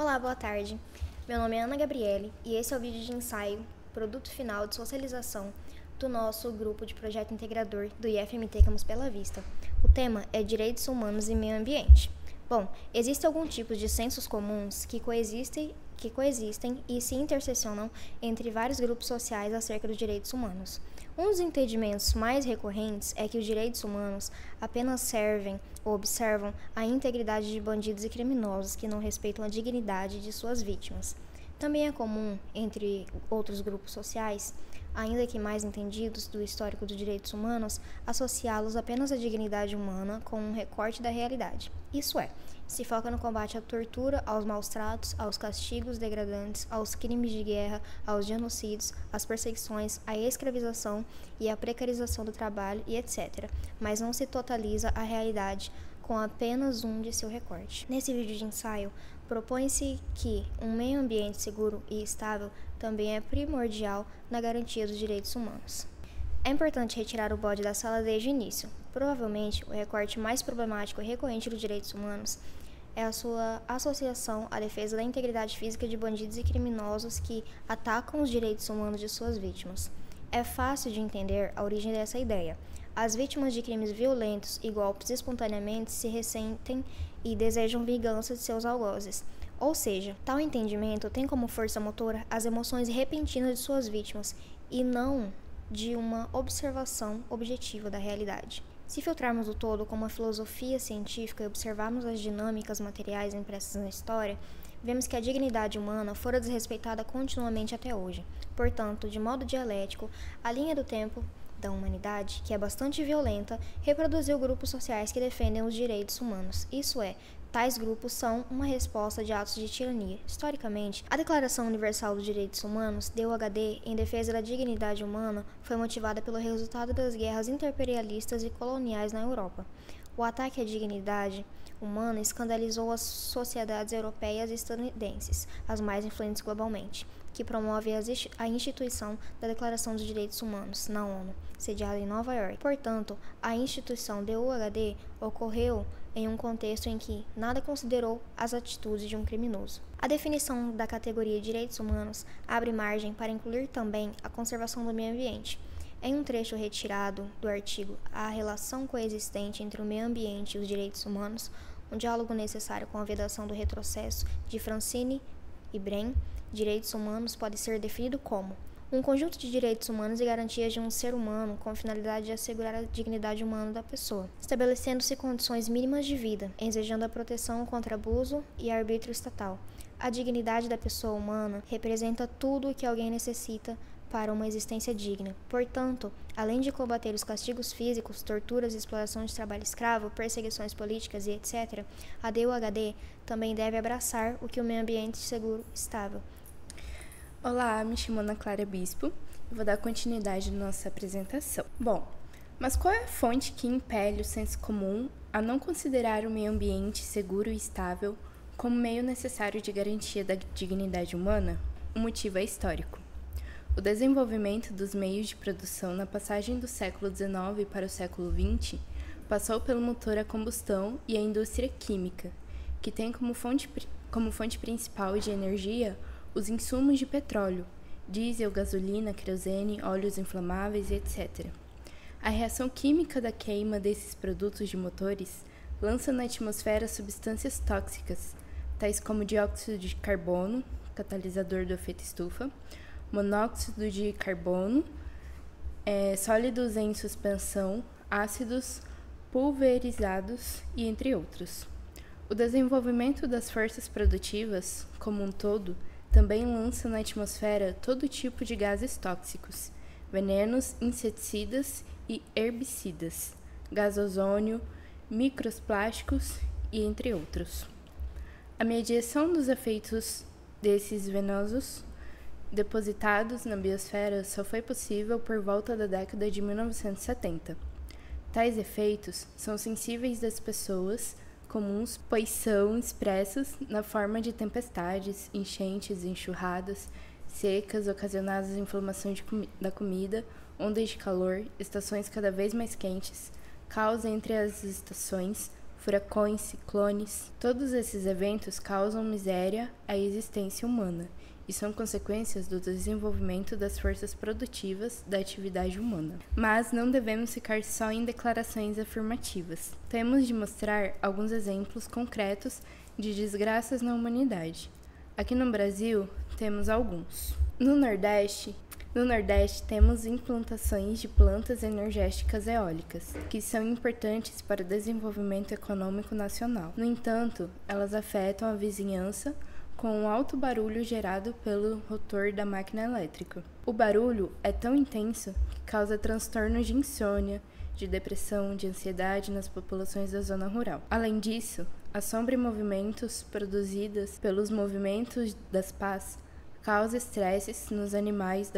Olá, boa tarde. Meu nome é Ana Gabriele e esse é o vídeo de ensaio, produto final de socialização do nosso grupo de projeto integrador do IFMT Campus Bela Vista. O tema é Direitos Humanos e Meio Ambiente. Bom, existem alguns tipos de sensos comuns que coexistem e se interseccionam entre vários grupos sociais acerca dos direitos humanos. Um dos entendimentos mais recorrentes é que os direitos humanos apenas servem ou observam a integridade de bandidos e criminosos que não respeitam a dignidade de suas vítimas. Também é comum, entre outros grupos sociais, ainda que mais entendidos do histórico dos direitos humanos, associá-los apenas à dignidade humana com um recorte da realidade. Isso é, se foca no combate à tortura, aos maus-tratos, aos castigos degradantes, aos crimes de guerra, aos genocídios, às perseguições, à escravização e à precarização do trabalho e etc., mas não se totaliza a realidade com apenas um de seu recorte. Nesse vídeo de ensaio, propõe-se que um meio ambiente seguro e estável também é primordial na garantia dos direitos humanos. É importante retirar o bode da sala desde o início. Provavelmente, o recorte mais problemático e recorrente dos direitos humanos é a sua associação à defesa da integridade física de bandidos e criminosos que atacam os direitos humanos de suas vítimas. É fácil de entender a origem dessa ideia. As vítimas de crimes violentos e golpes espontaneamente se ressentem e desejam vingança de seus algozes. Ou seja, tal entendimento tem como força motora as emoções repentinas de suas vítimas e não de uma observação objetiva da realidade. Se filtrarmos o todo com uma filosofia científica e observarmos as dinâmicas materiais impressas na história, vemos que a dignidade humana fora desrespeitada continuamente até hoje. Portanto, de modo dialético, a linha do tempo da humanidade, que é bastante violenta, reproduziu grupos sociais que defendem os direitos humanos. Isso é, tais grupos são uma resposta de atos de tirania. Historicamente, a Declaração Universal dos Direitos Humanos, DUHD, em defesa da dignidade humana, foi motivada pelo resultado das guerras imperialistas e coloniais na Europa. O ataque à dignidade humana escandalizou as sociedades europeias e estadunidenses, as mais influentes globalmente, que promovem a instituição da Declaração dos Direitos Humanos, na ONU, sediada em Nova York. Portanto, a instituição DUHD ocorreu em um contexto em que nada considerou as atitudes de um criminoso. A definição da categoria direitos humanos abre margem para incluir também a conservação do meio ambiente. Em um trecho retirado do artigo A Relação Coexistente entre o Meio Ambiente e os Direitos Humanos, um diálogo necessário com a vedação do retrocesso, de Francine e Bren, direitos humanos pode ser definido como um conjunto de direitos humanos e garantias de um ser humano com a finalidade de assegurar a dignidade humana da pessoa, estabelecendo-se condições mínimas de vida, ensejando a proteção contra abuso e arbítrio estatal. A dignidade da pessoa humana representa tudo o que alguém necessita para uma existência digna. Portanto, além de combater os castigos físicos, torturas, exploração de trabalho escravo, perseguições políticas e etc., a DUHD também deve abraçar o que o meio ambiente seguro e estável. Olá, me chamo Ana Clara Bispo e vou dar continuidade na nossa apresentação. Bom, mas qual é a fonte que impele o senso comum a não considerar o meio ambiente seguro e estável como meio necessário de garantia da dignidade humana? O motivo é histórico. O desenvolvimento dos meios de produção na passagem do século XIX para o século XX passou pelo motor a combustão e a indústria química, que tem como fonte principal de energia os insumos de petróleo, diesel, gasolina, querosene, óleos inflamáveis, etc. A reação química da queima desses produtos de motores lança na atmosfera substâncias tóxicas, tais como dióxido de carbono, catalisador do efeito estufa, monóxido de carbono, sólidos em suspensão, ácidos pulverizados e entre outros. O desenvolvimento das forças produtivas, como um todo, também lança na atmosfera todo tipo de gases tóxicos, venenos, inseticidas e herbicidas, gás ozônio, microplásticos e entre outros. A mediação dos efeitos desses venenosos depositados na biosfera só foi possível por volta da década de 1970. Tais efeitos são sensíveis das pessoas comuns, pois são expressos na forma de tempestades, enchentes, enxurradas, secas ocasionadas em inflamação da comida, ondas de calor, estações cada vez mais quentes, caos entre as estações, furacões, ciclones. Todos esses eventos causam miséria à existência humana e são consequências do desenvolvimento das forças produtivas da atividade humana. Mas não devemos ficar só em declarações afirmativas. Temos de mostrar alguns exemplos concretos de desgraças na humanidade. Aqui no Brasil, temos alguns. No Nordeste, temos implantações de plantas energéticas eólicas, que são importantes para o desenvolvimento econômico nacional. No entanto, elas afetam a vizinhança com o alto barulho gerado pelo rotor da máquina elétrica. O barulho é tão intenso que causa transtornos de insônia, de depressão, de ansiedade nas populações da zona rural. Além disso, a sombra e movimentos produzidas pelos movimentos das pás causa estresses nos animais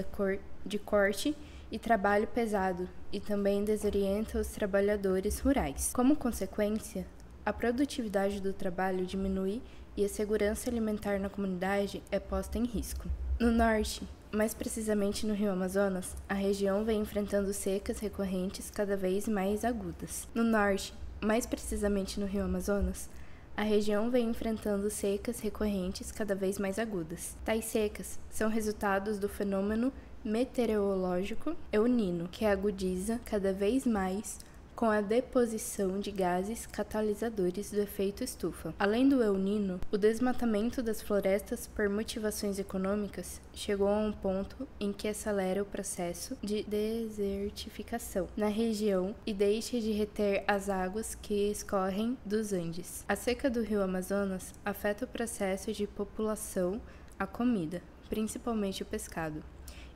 de corte e trabalho pesado e também desorienta os trabalhadores rurais. Como consequência, a produtividade do trabalho diminui e a segurança alimentar na comunidade é posta em risco. No norte, mais precisamente no Rio Amazonas, a região vem enfrentando secas recorrentes cada vez mais agudas. No norte, mais precisamente no Rio Amazonas, a região vem enfrentando secas recorrentes cada vez mais agudas. Tais secas são resultados do fenômeno meteorológico El Niño, que agudiza cada vez mais com a deposição de gases catalisadores do efeito estufa. Além do El Niño, o desmatamento das florestas por motivações econômicas chegou a um ponto em que acelera o processo de desertificação na região e deixa de reter as águas que escorrem dos Andes. A seca do Rio Amazonas afeta o processo de população à comida, principalmente o pescado,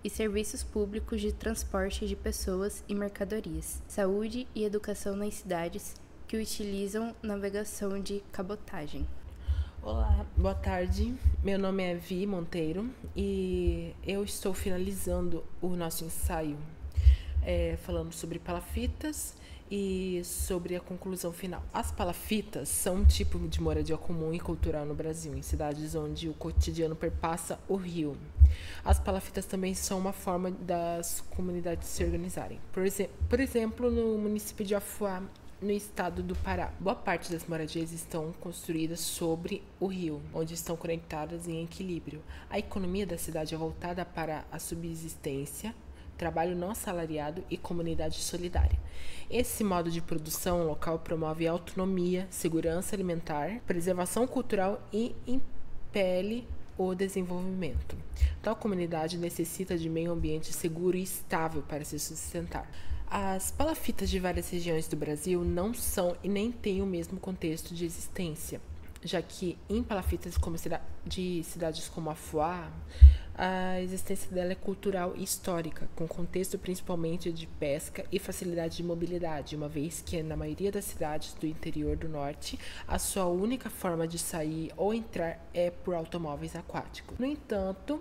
e serviços públicos de transporte de pessoas e mercadorias, saúde e educação nas cidades que utilizam navegação de cabotagem. Olá, boa tarde. Meu nome é Vi Monteiro e eu estou finalizando o nosso ensaio falando sobre palafitas e sobre a conclusão final. As palafitas são um tipo de moradia comum e cultural no Brasil, em cidades onde o cotidiano perpassa o rio. As palafitas também são uma forma das comunidades se organizarem. Por exemplo, no município de Afuá, no estado do Pará, boa parte das moradias estão construídas sobre o rio, onde estão conectadas em equilíbrio. A economia da cidade é voltada para a subsistência, trabalho não assalariado e comunidade solidária. Esse modo de produção local promove autonomia, segurança alimentar, preservação cultural e impele o desenvolvimento. Tal comunidade necessita de meio ambiente seguro e estável para se sustentar. As palafitas de várias regiões do Brasil não são e nem têm o mesmo contexto de existência, já que em palafitas de cidades como Afuá, a existência dela é cultural e histórica, com contexto principalmente de pesca e facilidade de mobilidade, uma vez que na maioria das cidades do interior do norte, a sua única forma de sair ou entrar é por automóveis aquáticos. No entanto,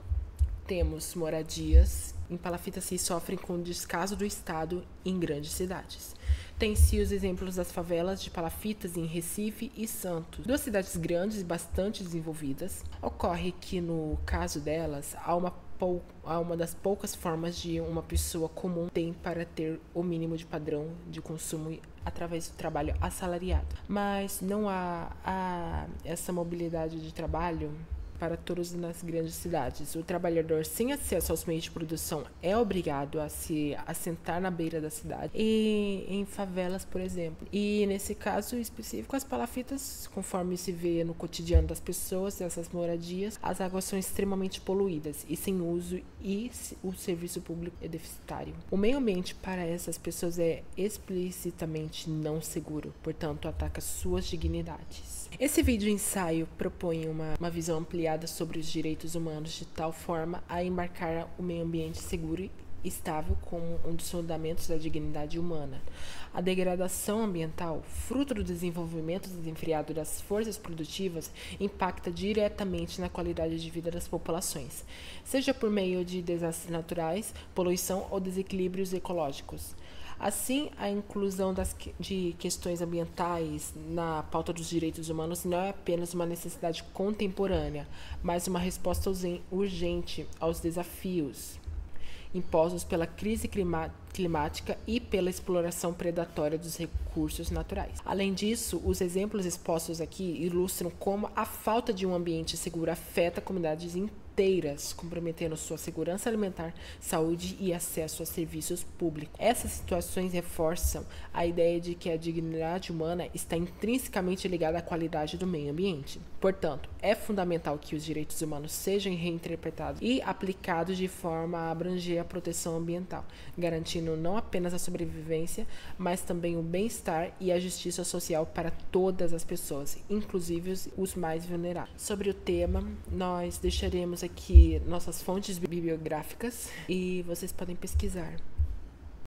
temos moradias em palafitas que sofrem com o descaso do Estado em grandes cidades. Tem-se os exemplos das favelas de palafitas em Recife e Santos, duas cidades grandes e bastante desenvolvidas. Ocorre que, no caso delas, há uma das poucas formas de uma pessoa comum tem para ter o mínimo de padrão de consumo através do trabalho assalariado. Mas não há essa mobilidade de trabalho para todos nas grandes cidades. O trabalhador sem acesso aos meios de produção é obrigado a se assentar na beira da cidade e em favelas, por exemplo. E nesse caso específico, as palafitas, conforme se vê no cotidiano das pessoas dessas moradias, as águas são extremamente poluídas e sem uso e o serviço público é deficitário. O meio ambiente para essas pessoas é explicitamente não seguro, portanto ataca suas dignidades. Esse vídeo ensaio propõe uma visão ampliada sobre os direitos humanos de tal forma a embarcar o meio ambiente seguro e estável como um dos fundamentos da dignidade humana. A degradação ambiental, fruto do desenvolvimento desenfreado das forças produtivas, impacta diretamente na qualidade de vida das populações, seja por meio de desastres naturais, poluição ou desequilíbrios ecológicos. Assim, a inclusão de questões ambientais na pauta dos direitos humanos não é apenas uma necessidade contemporânea, mas uma resposta urgente aos desafios impostos pela crise climática e pela exploração predatória dos recursos naturais. Além disso, os exemplos expostos aqui ilustram como a falta de um ambiente seguro afeta comunidades inteiras, comprometendo sua segurança alimentar, saúde e acesso a serviços públicos. Essas situações reforçam a ideia de que a dignidade humana está intrinsecamente ligada à qualidade do meio ambiente. Portanto, é fundamental que os direitos humanos sejam reinterpretados e aplicados de forma a abranger a proteção ambiental, garantindo não apenas a sobrevivência, mas também o bem-estar e a justiça social para todas as pessoas, inclusive os mais vulneráveis. Sobre o tema, nós deixaremos aqui nossas fontes bibliográficas e vocês podem pesquisar.